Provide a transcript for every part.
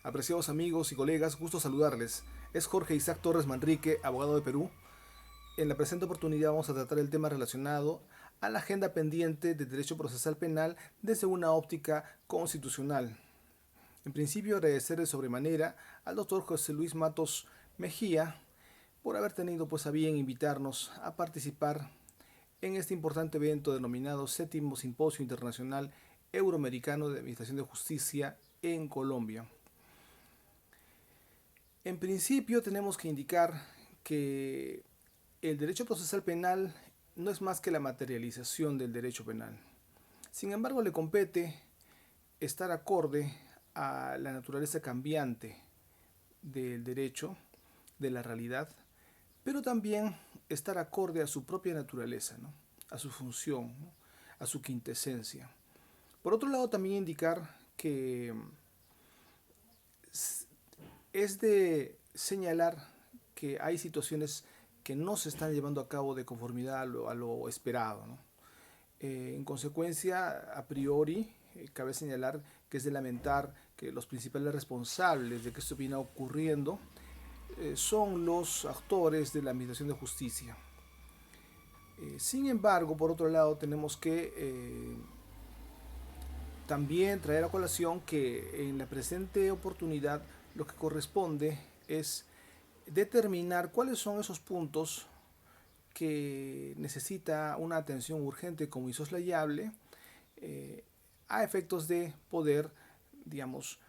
Apreciados amigos y colegas, gusto saludarles. Es Jorge Isaac Torres Manrique, abogado de Perú. En la presente oportunidad vamos a tratar el tema relacionado a la agenda pendiente de derecho procesal penal desde una óptica constitucional. En principio, agradecer de sobremanera al doctor José Luis Matos Mejía por haber tenido pues a bien invitarnos a participar en este importante evento denominado Séptimo Simposio Internacional Euroamericano de Administración de Justicia en Colombia. En principio tenemos que indicar que el derecho procesal penal no es más que la materialización del derecho penal. Sin embargo, le compete estar acorde a la naturaleza cambiante del derecho, de la realidad, pero también estar acorde a su propia naturaleza, ¿no? A su función, ¿no? A su quintesencia. Por otro lado, también indicar que es de señalar que hay situaciones que no se están llevando a cabo de conformidad a lo esperado, ¿no? En consecuencia, a priori, cabe señalar que es de lamentar que los principales responsables de que esto viene ocurriendo son los actores de la Administración de Justicia. Sin embargo, por otro lado, tenemos que también traer a colación que en la presente oportunidad lo que corresponde es determinar cuáles son esos puntos que necesita una atención urgente como insoslayable eh, a efectos de poder, digamos,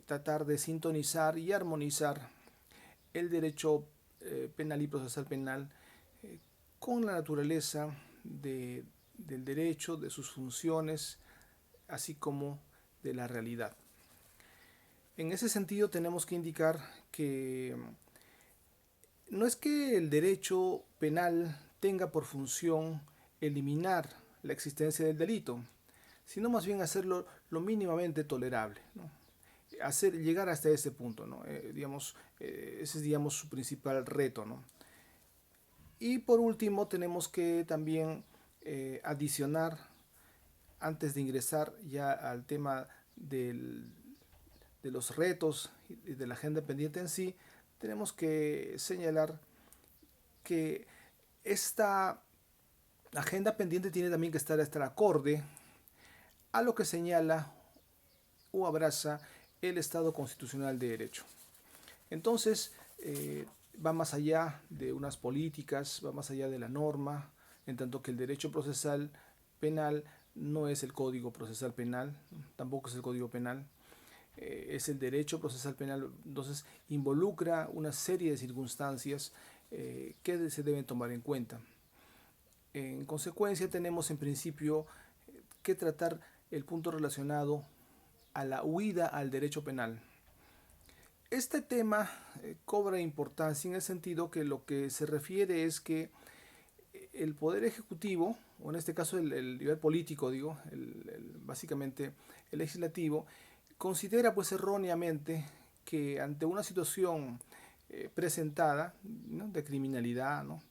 tratar de sintonizar y armonizar el derecho penal y procesal penal eh, con la naturaleza del derecho, de sus funciones, así como de la realidad. En ese sentido tenemos que indicar que no es que el derecho penal tenga por función eliminar la existencia del delito, sino más bien hacerlo lo mínimamente tolerable, ¿no? Llegar hasta ese punto, ¿no? Ese es digamos, su principal reto, ¿no? Y por último tenemos que también adicionar, antes de ingresar ya al tema de los retos y de la agenda pendiente en sí, tenemos que señalar que esta agenda pendiente tiene también que estar acorde a lo que señala o abraza el Estado constitucional de derecho. Entonces, va más allá de unas políticas, va más allá de la norma, en tanto que el derecho procesal penal no es el Código Procesal Penal, tampoco es el Código Penal, es el derecho procesal penal, entonces involucra una serie de circunstancias que se deben tomar en cuenta. En consecuencia, tenemos en principio que tratar el punto relacionado a la huida al derecho penal. Este tema cobra importancia en el sentido que lo que se refiere es que el poder ejecutivo, o en este caso el nivel político, digo, básicamente el legislativo, considera pues erróneamente que ante una situación presentada, ¿no?, de criminalidad, ¿no?,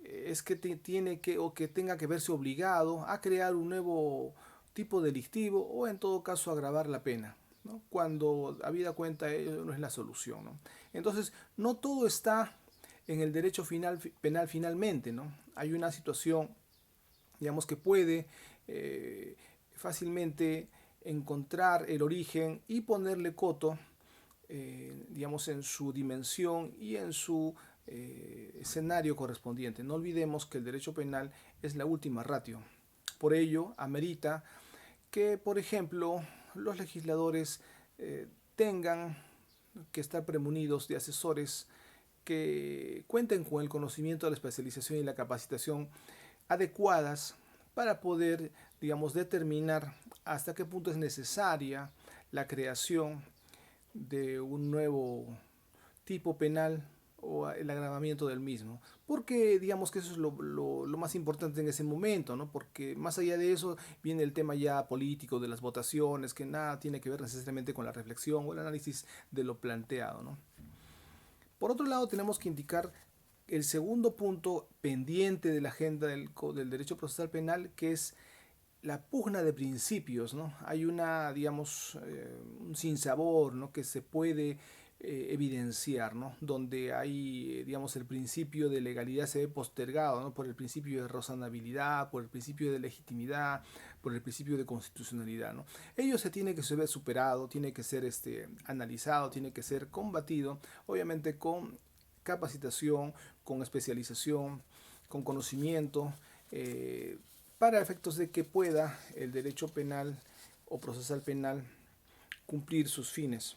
es que tiene que o que tenga que verse obligado a crear un nuevo tipo delictivo o en todo caso agravar la pena, ¿no?, cuando habida cuenta ello no es la solución, ¿no? Entonces, no todo está en el derecho penal finalmente, ¿no? Hay una situación, digamos, que puede fácilmente encontrar el origen y ponerle coto, digamos, en su dimensión y en su escenario correspondiente. No olvidemos que el derecho penal es la última ratio. Por ello, amerita que, por ejemplo, los legisladores tengan que estar premunidos de asesores que cuenten con el conocimiento, la especialización y la capacitación adecuadas para poder, digamos, determinar hasta qué punto es necesaria la creación de un nuevo tipo penal o el agravamiento del mismo. Porque digamos que eso es lo más importante en ese momento, ¿no? Porque más allá de eso viene el tema ya político de las votaciones, que nada tiene que ver necesariamente con la reflexión o el análisis de lo planteado, ¿no? Por otro lado, tenemos que indicar el segundo punto pendiente de la agenda del derecho procesal penal, que es la pugna de principios, ¿no? Hay una, digamos, un sinsabor, ¿no? Que se puede evidenciar, ¿no? Donde hay, digamos, el principio de legalidad se ve postergado, ¿no? Por el principio de razonabilidad, por el principio de legitimidad, por el principio de constitucionalidad, ¿no? Ello se tiene que ser superado, tiene que ser analizado, tiene que ser combatido, obviamente con capacitación, con especialización, con conocimiento, eh, para efectos de que pueda el derecho penal o procesal penal cumplir sus fines.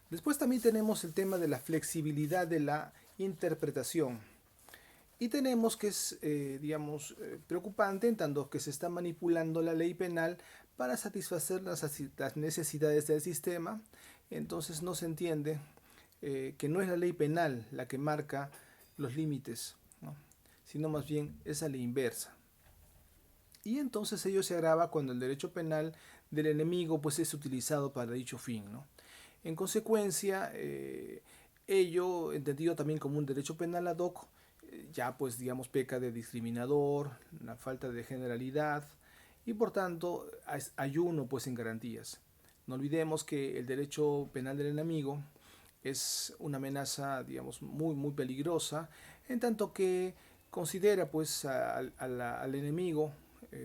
Después también tenemos el tema de la flexibilidad de la interpretación. Y tenemos que es, digamos, preocupante en tanto que se está manipulando la ley penal para satisfacer las necesidades del sistema. Entonces no se entiende que no es la ley penal la que marca los límites, ¿no? Sino más bien es a la inversa. Y entonces ello se agrava cuando el derecho penal del enemigo pues es utilizado para dicho fin, ¿no? En consecuencia, ello, entendido también como un derecho penal ad hoc, ya pues digamos peca de discriminador, la falta de generalidad y por tanto hay uno pues en garantías. No olvidemos que el derecho penal del enemigo es una amenaza, digamos, muy peligrosa, en tanto que considera pues al enemigo,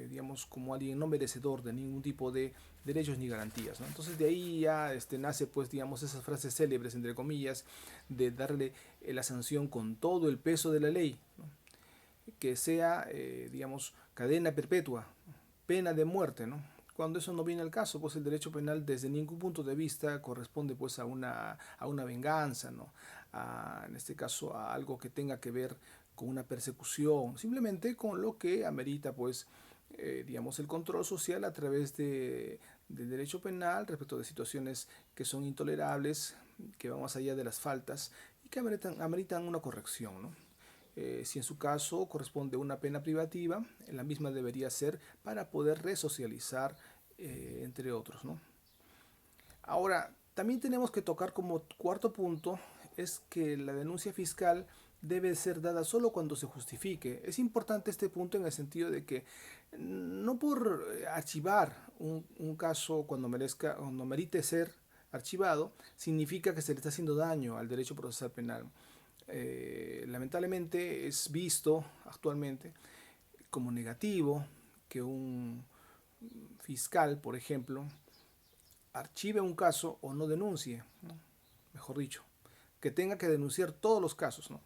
digamos, como alguien no merecedor de ningún tipo de derechos ni garantías, ¿no? Entonces de ahí ya nace pues digamos esas frases célebres entre comillas de darle la sanción con todo el peso de la ley, ¿no? Que sea digamos cadena perpetua, pena de muerte, ¿no? Cuando eso no viene al caso, pues el derecho penal desde ningún punto de vista corresponde pues a una venganza, ¿no? En este caso a algo que tenga que ver con una persecución, simplemente con lo que amerita pues digamos el control social a través del derecho penal respecto de situaciones que son intolerables, que van más allá de las faltas y que ameritan una corrección, ¿no? Si en su caso corresponde una pena privativa, la misma debería ser para poder resocializar, entre otros, ¿no? Ahora, también tenemos que tocar como cuarto punto, es que la denuncia fiscal debe ser dada solo cuando se justifique. Es importante este punto en el sentido de que no por archivar un caso cuando merite ser archivado, significa que se le está haciendo daño al derecho procesal penal. Lamentablemente es visto actualmente como negativo que un fiscal, por ejemplo, archive un caso o no denuncie, ¿no? Mejor dicho, que tenga que denunciar todos los casos, ¿no?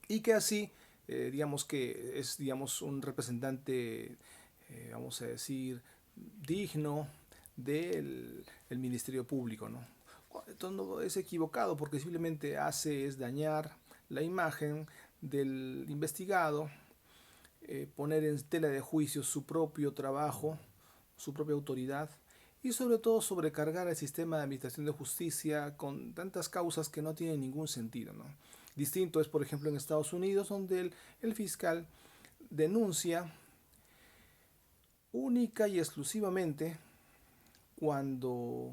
Y que así, digamos que es digamos, un representante, vamos a decir, digno del el Ministerio Público, ¿no? Esto es equivocado porque simplemente hace es dañar la imagen del investigado, poner en tela de juicio su propio trabajo, su propia autoridad y sobre todo sobrecargar el sistema de administración de justicia con tantas causas que no tienen ningún sentido, ¿no? Distinto es, por ejemplo, en Estados Unidos, donde el fiscal denuncia única y exclusivamente cuando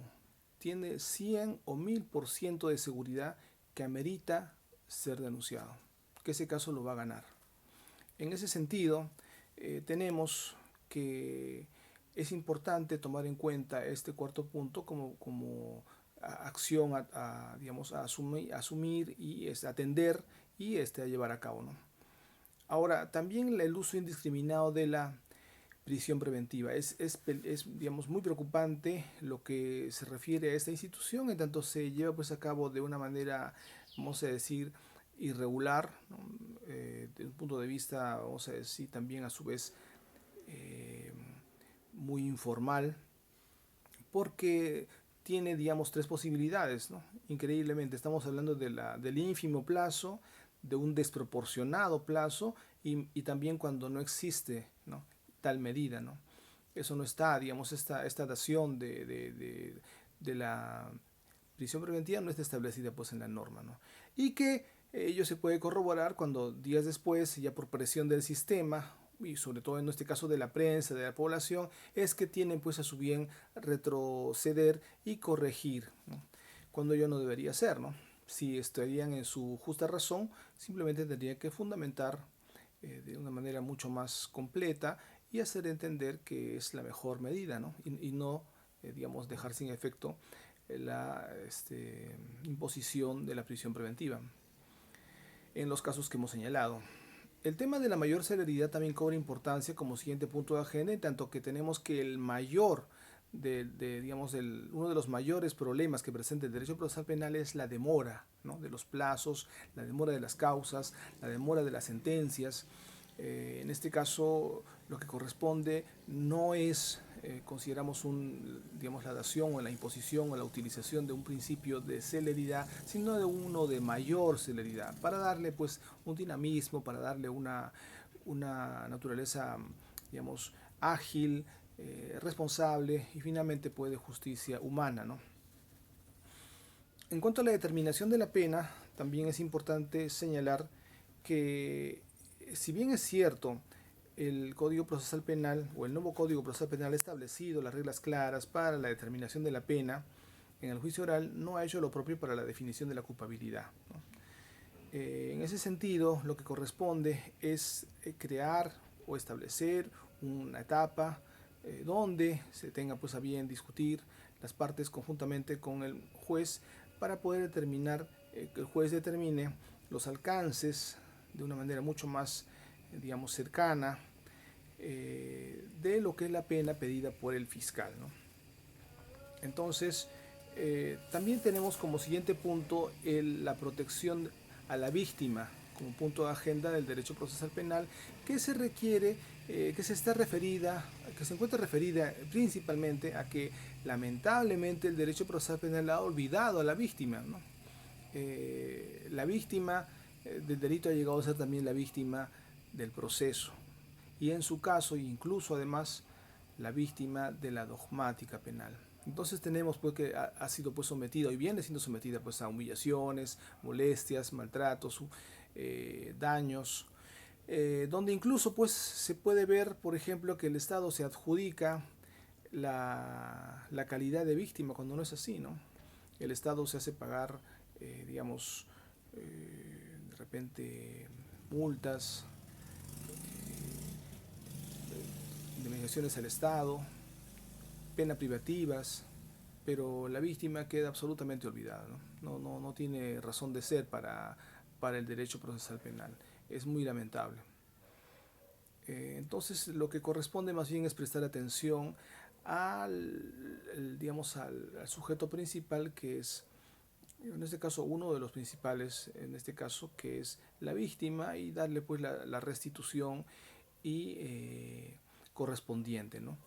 tiene 100 o 1000% de seguridad que amerita ser denunciado, que ese caso lo va a ganar. En ese sentido, tenemos que es importante tomar en cuenta este cuarto punto como acción digamos, asumir y atender y a llevar a cabo, ¿no? Ahora, también el uso indiscriminado de la prisión preventiva. Digamos, muy preocupante lo que se refiere a esta institución, en tanto se lleva pues, a cabo de una manera, vamos a decir, irregular, ¿no? Desde un punto de vista, vamos a decir, también a su vez eh, muy informal, porque tiene, digamos, tres posibilidades, ¿no? Increíblemente, estamos hablando del ínfimo plazo, de un desproporcionado plazo y también cuando no existe, ¿no? Tal medida, ¿no? Eso no está, digamos, esta dación de la prisión preventiva no está establecida pues en la norma, ¿no? Y que ello se puede corroborar cuando días después, ya por presión del sistema, y sobre todo en este caso de la prensa, de la población, es que tienen pues a su bien retroceder y corregir, ¿no? Cuando ello no debería ser, ¿no? Si estarían en su justa razón, simplemente tendrían que fundamentar de una manera mucho más completa y hacer entender que es la mejor medida, ¿no? Y no, digamos, dejar sin efecto la imposición de la prisión preventiva en los casos que hemos señalado. El tema de la mayor celeridad también cobra importancia como siguiente punto de agenda, en tanto que tenemos que el mayor digamos, uno de los mayores problemas que presenta el derecho procesal penal es la demora, ¿no?, de los plazos, la demora de las causas, la demora de las sentencias. En este caso, lo que corresponde no es, consideramos, digamos, la dación o la imposición o la utilización de un principio de celeridad, sino de uno de mayor celeridad, para darle pues un dinamismo, para darle una naturaleza, digamos, ágil, responsable y finalmente pues de justicia humana, ¿no? En cuanto a la determinación de la pena, también es importante señalar que, si bien es cierto, el Código Procesal Penal o el nuevo Código Procesal Penal ha establecido las reglas claras para la determinación de la pena en el juicio oral, no ha hecho lo propio para la definición de la culpabilidad, ¿no? En ese sentido, lo que corresponde es crear o establecer una etapa donde se tenga pues a bien discutir las partes conjuntamente con el juez para poder determinar, que el juez determine los alcances de una manera mucho más, digamos, cercana, de lo que es la pena pedida por el fiscal, ¿no? Entonces, también tenemos como siguiente punto la protección a la víctima como punto de agenda del derecho procesal penal, que se requiere, que se encuentra referida principalmente a que lamentablemente el derecho procesal penal ha olvidado a la víctima, ¿no? La víctima del delito ha llegado a ser también la víctima del proceso, y en su caso incluso además la víctima de la dogmática penal. Entonces tenemos pues que ha sido pues sometida y viene siendo sometida pues a humillaciones, molestias, maltratos, daños, donde incluso pues se puede ver, por ejemplo, que el Estado se adjudica la calidad de víctima cuando no es así, ¿no? El Estado se hace pagar, digamos, de repente multas, indemnizaciones al Estado, penas privativas, pero la víctima queda absolutamente olvidada, ¿no? No tiene razón de ser para el derecho procesal penal. Es muy lamentable. Entonces, lo que corresponde más bien es prestar atención digamos, al sujeto principal, que es, en este caso, uno de los principales, en este caso, que es la víctima, y darle pues la restitución y correspondiente, ¿no?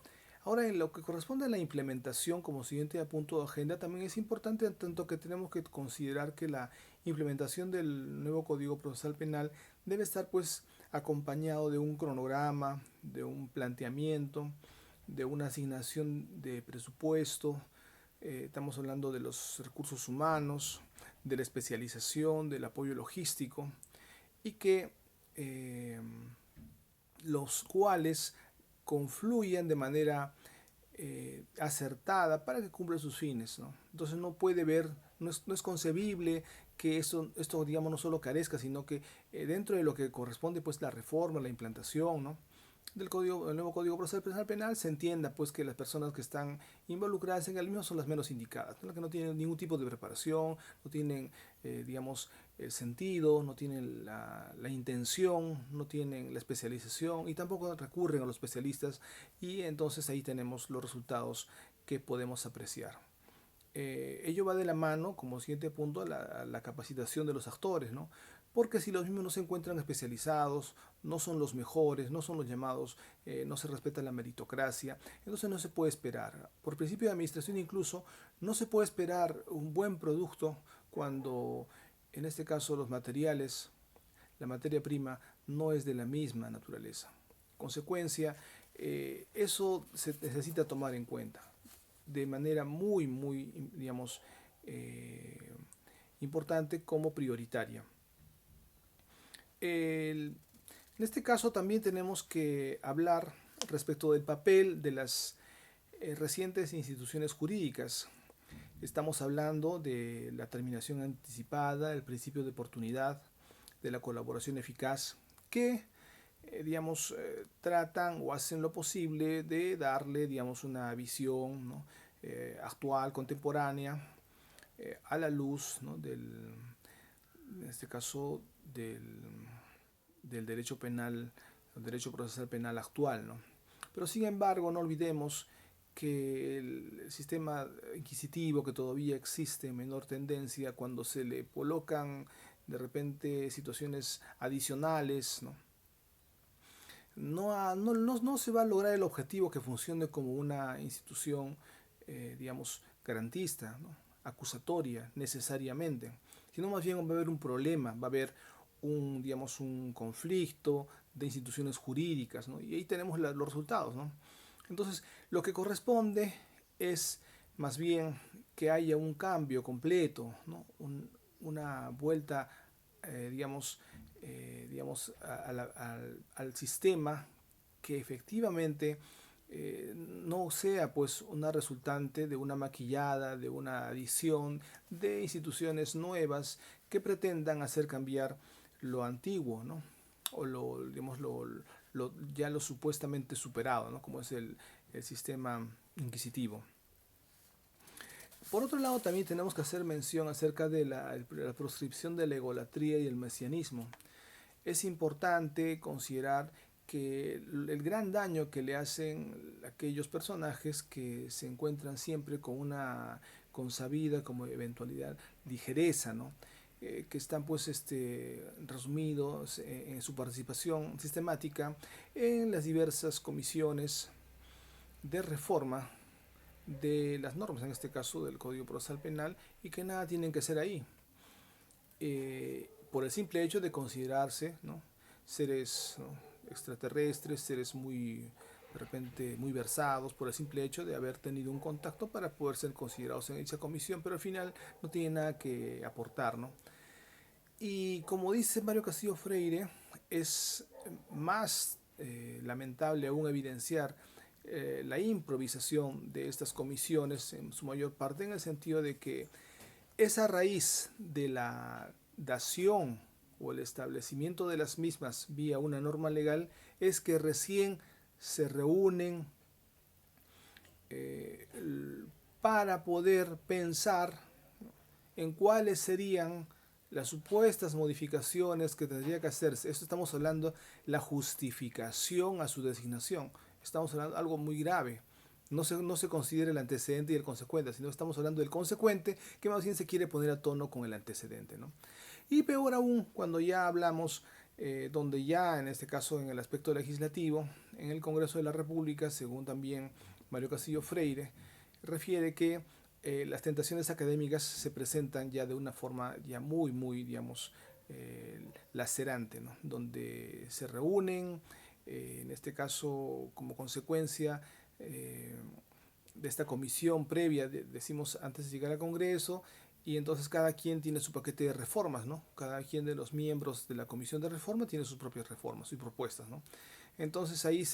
Ahora, en lo que corresponde a la implementación como siguiente punto de agenda, también es importante, tanto que tenemos que considerar que la implementación del nuevo Código Procesal Penal debe estar pues acompañado de un cronograma, de un planteamiento, de una asignación de presupuesto. Estamos hablando de los recursos humanos, de la especialización, del apoyo logístico, y que los cuales confluyan de manera acertada para que cumpla sus fines, ¿no? Entonces no puede ver, no es concebible que esto, digamos, no solo carezca, sino que dentro de lo que corresponde pues la reforma, la implantación, ¿no?, del nuevo Código Procesal Penal, se entienda pues que las personas que están involucradas en el mismo son las menos indicadas, ¿no?, las que no tienen ningún tipo de preparación, no tienen, digamos, el sentido, no tienen la intención, no tienen la especialización y tampoco recurren a los especialistas, y entonces ahí tenemos los resultados que podemos apreciar. Ello va de la mano, como siguiente punto, a la capacitación de los actores, ¿no? Porque si los mismos no se encuentran especializados, no son los mejores, no son los llamados, no se respeta la meritocracia, entonces no se puede esperar. Por principio de administración incluso, no se puede esperar un buen producto cuando, en este caso, los materiales, la materia prima, no es de la misma naturaleza. Consecuencia, eso se necesita tomar en cuenta de manera muy, muy, digamos, importante, como prioritaria. En este caso también tenemos que hablar respecto del papel de las recientes instituciones jurídicas. Estamos hablando de la terminación anticipada, el principio de oportunidad, de la colaboración eficaz, que tratan o hacen lo posible de darle, digamos, una visión, ¿no? Actual, contemporánea, a la luz, ¿no? En este caso, del derecho penal, el derecho procesal penal actual, ¿no? Pero sin embargo, no olvidemos que el sistema inquisitivo que todavía existe en menor tendencia, cuando se le colocan de repente situaciones adicionales, ¿no? No se va a lograr el objetivo que funcione como una institución, digamos, garantista, ¿no? Acusatoria, necesariamente, sino más bien va a haber un problema, va a haber digamos, un conflicto de instituciones jurídicas, ¿no? Y ahí tenemos los resultados, ¿no? Entonces, lo que corresponde es más bien que haya un cambio completo, ¿no? Una vuelta, digamos, al sistema que efectivamente no sea pues una resultante de una maquillada, de una adición de instituciones nuevas que pretendan hacer cambiar lo antiguo, ¿no? O digamos, ya lo supuestamente superado, ¿no? Como es el sistema inquisitivo. Por otro lado, también tenemos que hacer mención acerca de la proscripción de la egolatría y el mesianismo. Es importante considerar que el gran daño que le hacen aquellos personajes que se encuentran siempre con una consabida como eventualidad ligereza, ¿no? Que están pues resumidos en su participación sistemática en las diversas comisiones de reforma de las normas, en este caso del Código Procesal Penal, y que nada tienen que hacer ahí, por el simple hecho de considerarse, ¿no? Seres, ¿no? Extraterrestres, seres muy, de repente, muy versados, por el simple hecho de haber tenido un contacto para poder ser considerados en dicha comisión, pero al final no tienen nada que aportar, ¿no? Y como dice Mario Castillo Freire, es más lamentable aún evidenciar la improvisación de estas comisiones en su mayor parte, en el sentido de que esa raíz de la dación o el establecimiento de las mismas vía una norma legal es que recién se reúnen eh, para poder pensar en cuáles serían las supuestas modificaciones que tendría que hacerse. Esto estamos hablando de la justificación a su designación. Estamos hablando de algo muy grave. No se considera el antecedente y el consecuente, sino estamos hablando del consecuente que más bien se quiere poner a tono con el antecedente, ¿no? Y peor aún cuando ya hablamos, donde ya en este caso en el aspecto legislativo, en el Congreso de la República, según también Mario Castillo Freire, refiere que las tentaciones académicas se presentan ya de una forma ya muy, digamos, lacerante, ¿no? Donde se reúnen, en este caso como consecuencia de esta comisión previa, decimos antes de llegar al Congreso, y entonces cada quien tiene su paquete de reformas, ¿no? Cada quien de los miembros de la comisión de reforma tiene sus propias reformas y propuestas, ¿no? Entonces ahí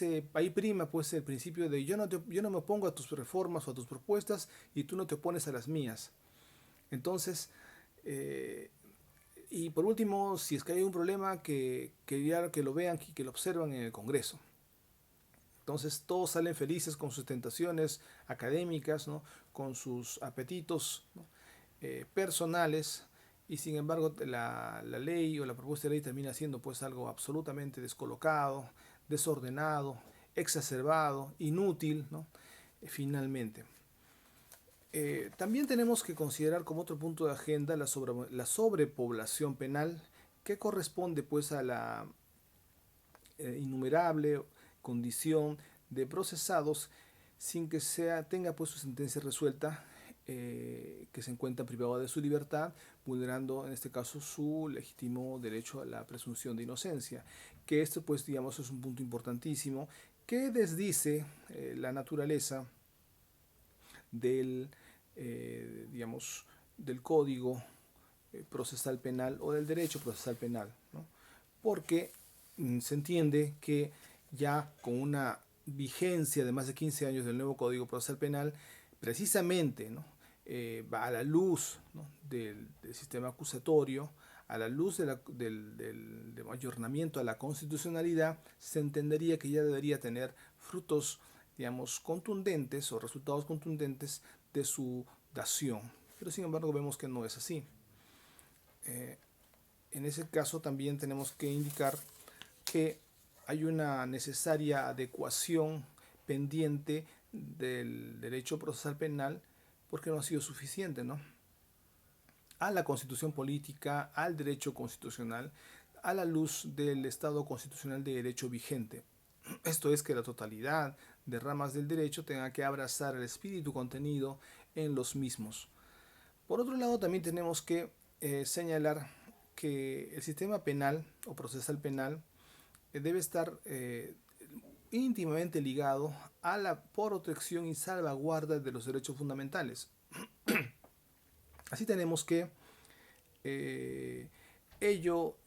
prima pues el principio de yo no me opongo a tus reformas o a tus propuestas y tú no te opones a las mías. Entonces, eh, y por último, si es que hay un problema, que lo vean, que lo observan en el Congreso. Entonces todos salen felices con sus tentaciones académicas, ¿no? Con sus apetitos, ¿no? Personales, y sin embargo la ley o la propuesta de ley termina siendo pues algo absolutamente descolocado, desordenado, exacerbado, inútil, ¿no? Finalmente. También tenemos que considerar como otro punto de agenda la sobrepoblación penal, que corresponde pues a la innumerable condición de procesados sin que tenga pues su sentencia resuelta, que se encuentran privados de su libertad, vulnerando en este caso su legítimo derecho a la presunción de inocencia, que esto pues digamos es un punto importantísimo que desdice la naturaleza del digamos del código procesal penal o del derecho procesal penal, ¿no? Porque se entiende que ya con una vigencia de más de 15 años del nuevo Código Procesal Penal, precisamente, ¿no? Va a la luz, ¿no? del sistema acusatorio, a la luz del ayornamiento a la constitucionalidad, se entendería que ya debería tener frutos, digamos, contundentes o resultados contundentes de su dación. Pero sin embargo vemos que no es así. Eh, en ese caso también tenemos que indicar que hay una necesaria adecuación pendiente del derecho procesal penal porque no ha sido suficiente, ¿no? A la constitución política, al derecho constitucional, a la luz del Estado constitucional de derecho vigente. Esto es que la totalidad de ramas del derecho tenga que abrazar el espíritu contenido en los mismos. Por otro lado, también tenemos que señalar que el sistema penal o procesal penal debe estar íntimamente ligado a la protección y salvaguarda de los derechos fundamentales. Así tenemos que ello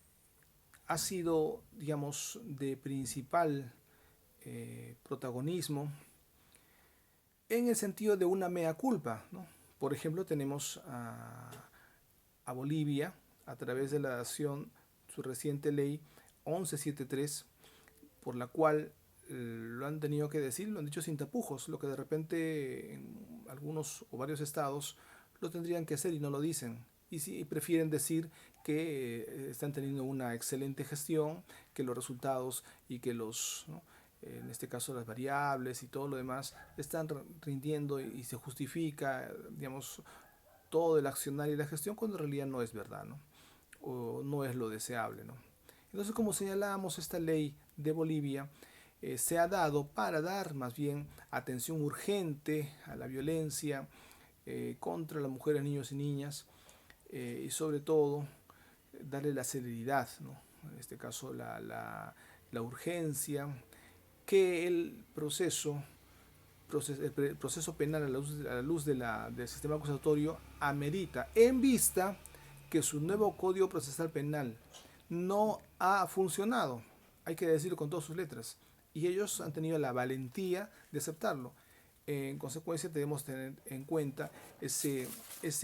ha sido, digamos, de principal protagonismo en el sentido de una mea culpa, ¿no? Por ejemplo, tenemos a Bolivia a través de la acción, su reciente ley 1173, por la cual lo han tenido que decir, lo han dicho sin tapujos, lo que de repente en algunos o varios estados lo tendrían que hacer y no lo dicen. Y si prefieren decir que están teniendo una excelente gestión, que los resultados y que los, ¿no?, en este caso las variables y todo lo demás, están rindiendo y se justifica, digamos, todo el accionar y la gestión cuando en realidad no es verdad, ¿no? O no es lo deseable, ¿no? Entonces, como señalábamos, esta ley de Bolivia se ha dado para dar más bien atención urgente a la violencia contra las mujeres, niños y niñas, y sobre todo darle la celeridad, ¿no? En este caso la urgencia que el proceso penal a la luz del sistema acusatorio amerita, en vista que su nuevo Código Procesal Penal no ha funcionado, hay que decirlo con todas sus letras, y ellos han tenido la valentía de aceptarlo. En consecuencia debemos tener en cuenta ese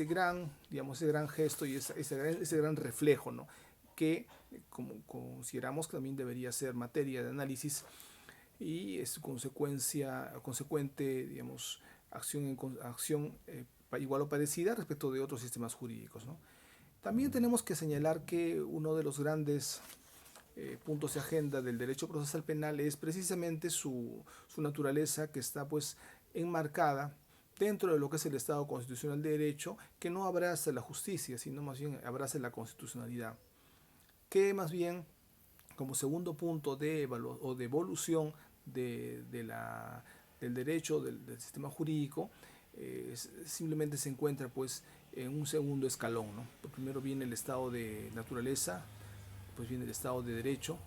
gran, digamos, ese gran gesto y ese gran reflejo, ¿no?, que como consideramos que también debería ser materia de análisis y es consecuente, digamos, acción igual o parecida respecto de otros sistemas jurídicos, ¿no? También tenemos que señalar que uno de los grandes puntos de agenda del derecho procesal penal es precisamente su naturaleza, que está pues enmarcada dentro de lo que es el Estado constitucional de derecho, que no abraza la justicia, sino más bien abraza la constitucionalidad, que más bien como segundo punto de evolución del derecho, del sistema jurídico, simplemente se encuentra pues en un segundo escalón, ¿no? Primero viene el estado de naturaleza, pues viene el estado de derecho,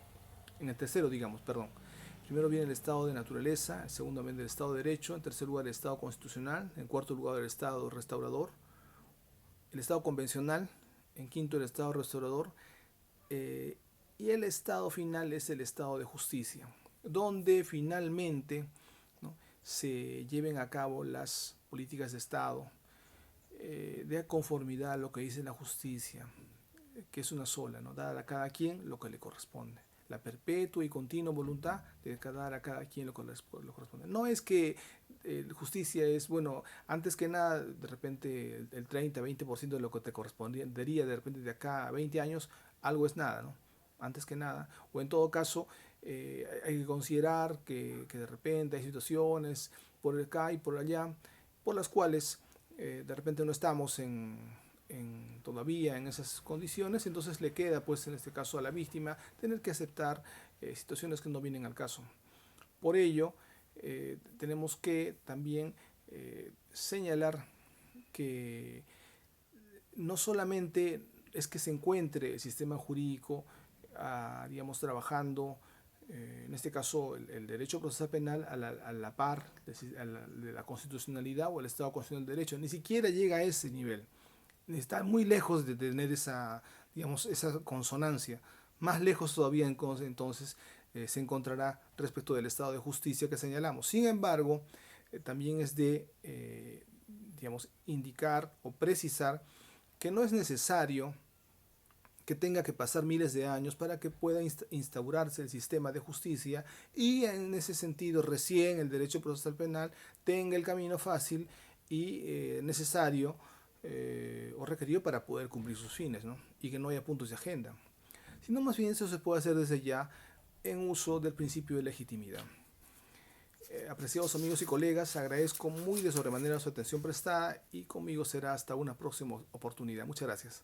en el tercero, digamos, perdón. Primero viene el estado de naturaleza, en segundo viene el estado de derecho, en tercer lugar el estado constitucional, en cuarto lugar el estado restaurador, el estado convencional, en quinto el estado restaurador, y el estado final es el estado de justicia, donde finalmente, ¿no?, se lleven a cabo las políticas de Estado de conformidad a lo que dice la justicia, que es una sola, ¿no?, dar a cada quien lo que le corresponde. La perpetua y continua voluntad de dar a cada quien lo que le corresponde. No es que justicia es, bueno, antes que nada, de repente el 30-20% de lo que te correspondería de repente de acá a 20 años, algo es nada, ¿no? Antes que nada. O en todo caso, hay que considerar que de repente hay situaciones por acá y por allá, por las cuales de repente no estamos todavía en esas condiciones, entonces le queda pues en este caso a la víctima tener que aceptar situaciones que no vienen al caso. Por ello, tenemos que también señalar que no solamente es que se encuentre el sistema jurídico, digamos, trabajando, en este caso el derecho procesal penal a la par de la constitucionalidad o el Estado constitucional de derecho, ni siquiera llega a ese nivel. Está muy lejos de tener esa, digamos, esa consonancia. Más lejos todavía entonces se encontrará respecto del estado de justicia que señalamos. Sin embargo, también es de, digamos, indicar o precisar que no es necesario que tenga que pasar miles de años para que pueda instaurarse el sistema de justicia y en ese sentido recién el derecho procesal penal tenga el camino fácil y necesario o requerido para poder cumplir sus fines, ¿no? Y que no haya puntos de agenda. Sino más bien eso se puede hacer desde ya en uso del principio de legitimidad. Apreciados amigos y colegas, agradezco muy de sobremanera su atención prestada y conmigo será hasta una próxima oportunidad. Muchas gracias.